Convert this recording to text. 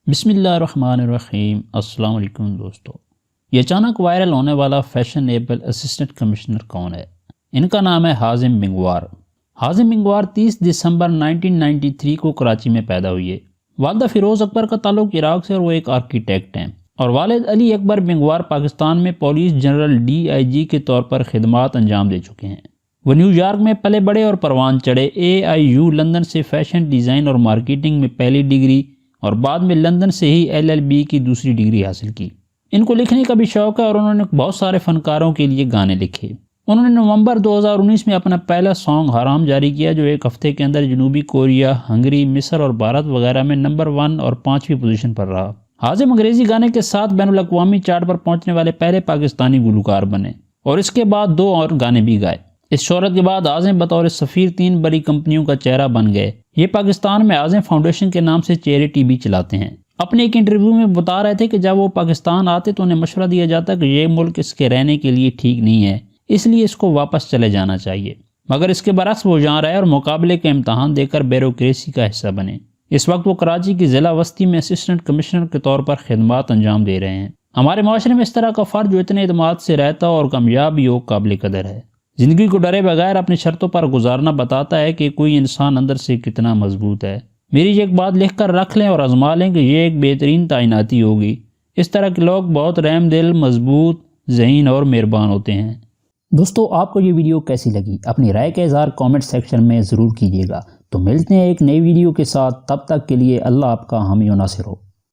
بسم اللہ الرحمن الرحیم۔ السلام علیکم دوستو، یہ اچانک وائرل ہونے والا فیشنیبل اسسٹنٹ کمشنر کون ہے؟ ان کا نام ہے حازم بنگوار۔ حازم بنگوار 30 دسمبر 1993 کو کراچی میں پیدا ہوئی ہے۔ والدہ فیروز اکبر کا تعلق عراق سے اور وہ ایک آرکیٹیکٹ ہیں، اور والد علی اکبر بنگوار پاکستان میں پولیس جنرل DIG کے طور پر خدمات انجام دے چکے ہیں۔ وہ نیو یارک میں پلے بڑے اور پروان چڑھے۔ AIU لندن سے فیشن ڈیزائن اور مارکیٹنگ میں پہلی ڈگری اور بعد میں لندن سے ہی LLB کی دوسری ڈگری حاصل کی۔ ان کو لکھنے کا بھی شوق ہے اور انہوں نے بہت سارے فنکاروں کے لیے گانے لکھے۔ انہوں نے نومبر 2019 میں اپنا پہلا سانگ حرام جاری کیا، جو ایک ہفتے کے اندر جنوبی کوریا، ہنگری، مصر اور بھارت وغیرہ میں نمبر 1 اور 5ویں پوزیشن پر رہا۔ حازم انگریزی گانے کے ساتھ بین الاقوامی چارٹ پر پہنچنے والے پہلے پاکستانی گلوکار بنے، اور اس کے بعد 2 اور گانے بھی گائے۔ اس شہرت کے بعد حازم بطور سفیر 3 بڑی کمپنیوں کا چہرہ بن گئے۔ یہ پاکستان میں حازم فاؤنڈیشن کے نام سے چیریٹی بھی چلاتے ہیں۔ اپنے ایک انٹرویو میں بتا رہے تھے کہ جب وہ پاکستان آتے تو انہیں مشورہ دیا جاتا کہ یہ ملک اس کے رہنے کے لیے ٹھیک نہیں ہے، اس لیے اس کو واپس چلے جانا چاہیے، مگر اس کے برعکس وہ جہاں رہے اور مقابلے کا امتحان دے کر بیوروکریسی کا حصہ بنے۔ اس وقت وہ کراچی کی ضلع وسطی میں اسسٹنٹ کمشنر کے طور پر خدمات انجام دے رہے ہیں۔ ہمارے معاشرے میں اس طرح کا فرد جو اتنے اعتماد سے رہتا اور کامیاب بھی ہو، قابل قدر ہے۔ زندگی کو ڈرے بغیر اپنی شرطوں پر گزارنا بتاتا ہے کہ کوئی انسان اندر سے کتنا مضبوط ہے۔ میری یہ ایک بات لکھ کر رکھ لیں اور آزما لیں کہ یہ ایک بہترین تعیناتی ہوگی۔ اس طرح کے لوگ بہت رحم دل، مضبوط، ذہین اور مہربان ہوتے ہیں۔ دوستو، آپ کو یہ ویڈیو کیسی لگی؟ اپنی رائے کا اظہار کامنٹ سیکشن میں ضرور کیجیے گا۔ تو ملتے ہیں ایک نئی ویڈیو کے ساتھ، تب تک کے لیے اللہ آپ کا حامی و ناصر ہو۔